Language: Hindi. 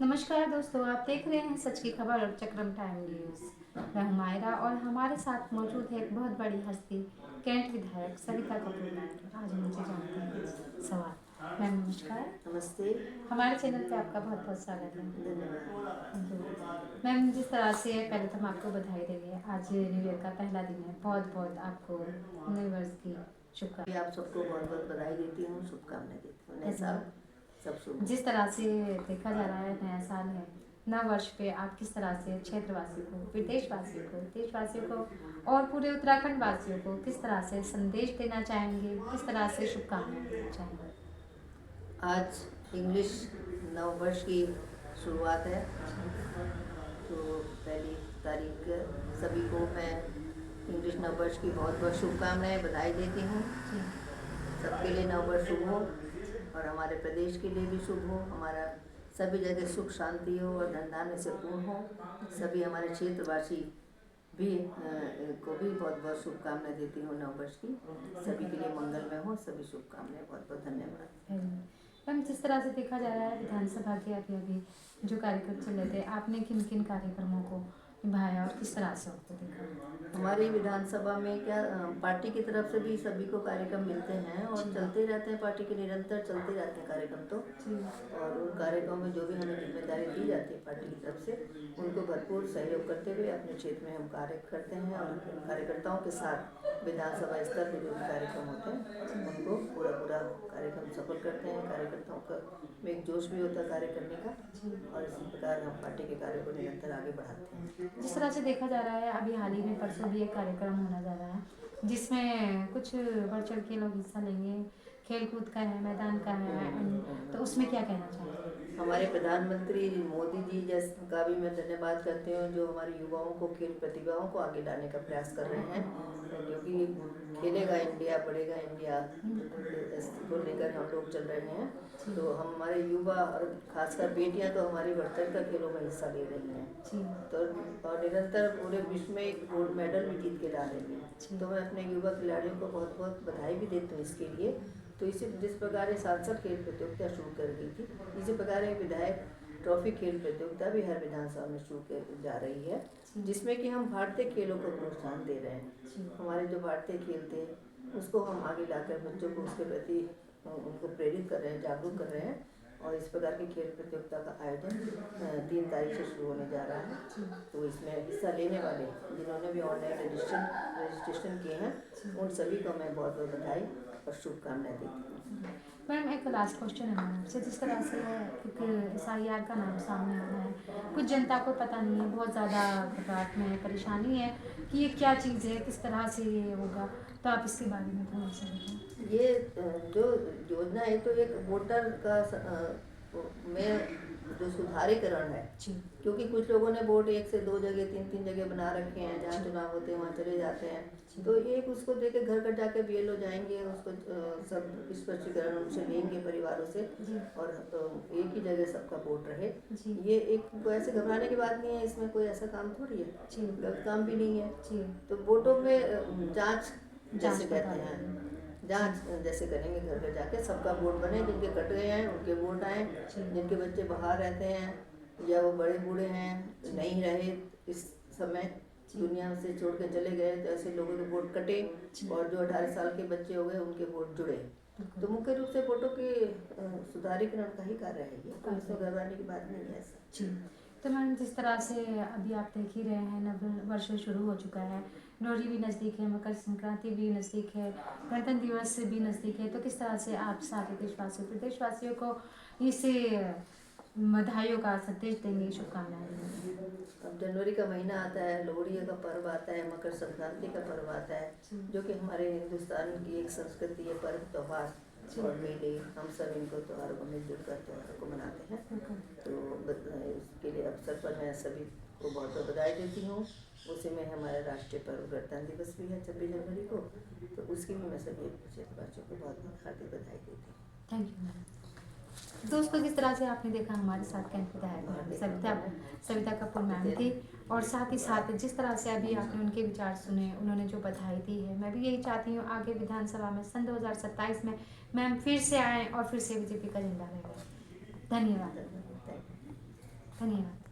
नमस्कार दोस्तों, आप देख रहे हैं सच की खबर और चक्रम टाइम न्यूज़। मैं हूं मायरा और हमारे साथ मौजूद है एक बहुत बड़ी हस्ती, कैंट विधायक सविता कपूर मैम। आज हम उनसे जानते हैं सवाल। मैम नमस्कार। नमस्ते। हमारे चैनल पे आपका बहुत बहुत स्वागत है। धन्यवाद। मैम, जिस तरह से पहले तो हम आपको बधाई देंगे, आज न्यू ईयर का पहला दिन है। बहुत बहुत आपको नए वर्ष की शुभकामनाएं। आप सबको बहुत बहुत बधाई देती हूँ, शुभकामनाएं देती हूँ। नए साल सब शुभ। जिस तरह से देखा जा रहा है नया साल है, नव वर्ष पे आप किस तरह से क्षेत्रवासियों को, विदेशवासियों को, देशवासियों को और पूरे उत्तराखंड वासियों को किस तरह से संदेश देना चाहेंगे, किस तरह से शुभकामनाएं देना चाहेंगे? आज इंग्लिश नव वर्ष की शुरुआत है, तो पहली तारीख सभी को मैं इंग्लिश नव वर्ष की बहुत बहुत शुभकामनाएं, बधाई देती हूँ। सबके लिए नव वर्ष शुभ हो और हमारे प्रदेश के लिए भी शुभ हो। हमारा सभी जगह सुख शांति हो और धन धान्य से पूर्ण हो। सभी हमारे क्षेत्रवासी भी को भी बहुत बहुत शुभकामनाएं देती हूँ नव वर्ष की। सभी के लिए मंगलमय हो। सभी शुभकामनाएं, बहुत बहुत धन्यवाद। मैम, जिस तरह से देखा जा रहा है विधानसभा के अभी जो कार्यक्रम चल रहे थे, आपने किन किन कार्यक्रमों को निभाया और किस तरह से आपको देखा? हमारी विधानसभा में क्या पार्टी की तरफ से भी सभी को कार्यक्रम मिलते हैं और चलते रहते हैं। पार्टी के निरंतर चलते रहते हैं कार्यक्रम तो, और उन कार्यक्रमों में जो भी हमें जिम्मेदारी दी जाती है पार्टी की तरफ से, उनको भरपूर सहयोग करते हुए अपने क्षेत्र में हम कार्य करते हैं और कार्यकर्ताओं के साथ विधानसभा स्तर पर जो भी कार्यक्रम होते हैं उनको पूरा कार्यक्रम सफल करते हैं। कार्यकर्ताओं का में एक जोश भी होता है कार्य करने का, और इसी प्रकार हम पार्टी के कार्यों को निरंतर आगे बढ़ाते हैं। जिस तरह से देखा जा रहा है, अभी हाल ही में परसों भी एक कार्यक्रम होने जा रहा है जिसमें कुछ बढ़ चढ़ के लोग हिस्सा लेंगे, खेल कूद का है, मैदान का है, तो उसमें क्या कहना चाहेंगे? हमारे प्रधानमंत्री मोदी जी का भी मैं धन्यवाद करती हूँ, जो हमारे युवाओं को खेल प्रतिभाओं को आगे लाने का प्रयास कर रहे हैं, क्योंकि खेलेगा इंडिया बढ़ेगा इंडिया को लेकर हम लोग चल रहे हैं। तो हमारे युवा और खासकर बेटियां तो हमारी बढ़चढ़ खेलों में हिस्सा ले रही हैं, तो और निरंतर पूरे विश्व में एक गोल्ड मेडल भी जीत के ला रही हैं। तो मैं अपने युवा खिलाड़ियों को बहुत बहुत बधाई भी देती हूँ इसके लिए। तो इसी जिस प्रकार सांसद खेल प्रतियोगिता शुरू कर दी थी, इसी प्रकार विधायक ट्रॉफी खेल प्रतियोगिता भी हर विधानसभा में शुरू कर जा रही है, जिसमें कि हम भारतीय खेलों को प्रोत्साहन दे रहे हैं। हमारे जो भारतीय खेल थे उसको हम आगे लाकर बच्चों को उसके प्रति उनको प्रेरित कर रहे हैं, जागरूक कर रहे हैं। और इस प्रकार की खेल प्रतियोगिता का आयोजन 3 तारीख से शुरू होने जा रहा है। तो इसमें हिस्सा लेने वाले जिन्होंने भी ऑनलाइन रजिस्ट्रेशन किए हैं, उन सभी को मैं बहुत बहुत बधाई और शुभकामनाएं देती हूँ। मैम, एक लास्ट क्वेश्चन है मैम आपसे। जिस तरह से एक SIR का नाम सामने आ रहा है, कुछ जनता को पता नहीं है, बहुत ज़्यादा घबराहट में परेशानी है कि ये क्या चीज़ है, किस तरह से ये होगा, तो आप इसके बारे में थोड़ा सा बताएं। ये जो योजना है तो एक वोटर का में जो सुधारीकरण है, क्योंकि कुछ लोगों ने वोट 1 से 2 जगह 3 जगह बना रखे हैं, जहाँ चुनाव होते हैं वहाँ चले जाते हैं। तो एक उसको देके घर घर जाके BLO जाएंगे, उसको सब स्पष्टीकरण उनसे लेंगे परिवारों से, और एक ही जगह सबका वोट रहे। ये एक ऐसे घबराने की बात नहीं है, इसमें कोई ऐसा काम थोड़ी है, गलत काम भी नहीं है। तो वोटों में जाँच जैसे कहते हैं, जांच जैसे करेंगे, घर घर जाके सबका वोट बने, जिनके कट गए हैं उनके वोट आए, जिनके बच्चे बाहर रहते हैं या वो बड़े बूढ़े हैं नहीं रहे इस समय दुनिया से छोड़ के चले गए, तो ऐसे लोगों के वोट कटे, और जो 18 साल के बच्चे हो गए उनके वोट जुड़े। तो मुख्य रूप से वोटों के सुधारीकरण का ही कार्य है ये, तो इसमें घबराने की बात नहीं है ऐसा। तो मैम, जिस तरह से अभी आप देख ही रहे हैं, नव वर्ष शुरू हो चुका है, लोहड़ी भी नज़दीक है, मकर संक्रांति भी नज़दीक है, गणतंत्र दिवस भी नज़दीक है, तो किस तरह से आप सारे देशवासियों प्रदेशवासियों को इस बधाइयों का संदेश देंगे, शुभकामनाएं देंगे? अब जनवरी का महीना आता है, लोहड़ी का पर्व आता है, मकर संक्रांति का पर्व आता है, जो कि हमारे हिंदुस्तान की एक संस्कृति है, पर्व त्योहार और मेले, हम सब इनको त्योहारों को मिलजुल कर त्योहारों को मनाते हैं। तो इसके लिए अवसर पर मैं सभी को बहुत बहुत बधाई देती हूँ। उसी में हमारा राष्ट्रीय पर्व गणतंत्र दिवस भी है 26 जनवरी को, तो उसकी भी मैं सभी क्षेत्रवासियों को बहुत बहुत हार्दिक बधाई देती हूँ। Thank you ma'am. दोस्तों, जिस तरह से आपने देखा हमारे साथ कैंप विधायक सविता कपूर मैम थी, और साथ ही साथ जिस तरह से अभी आपने उनके विचार सुने, उन्होंने जो बधाई दी है, मैं भी यही चाहती हूँ आगे विधानसभा में सन 2027 में मैम फिर से आएँ और फिर से BJP का झंडा लहराएं। धन्यवाद। धन्यवाद।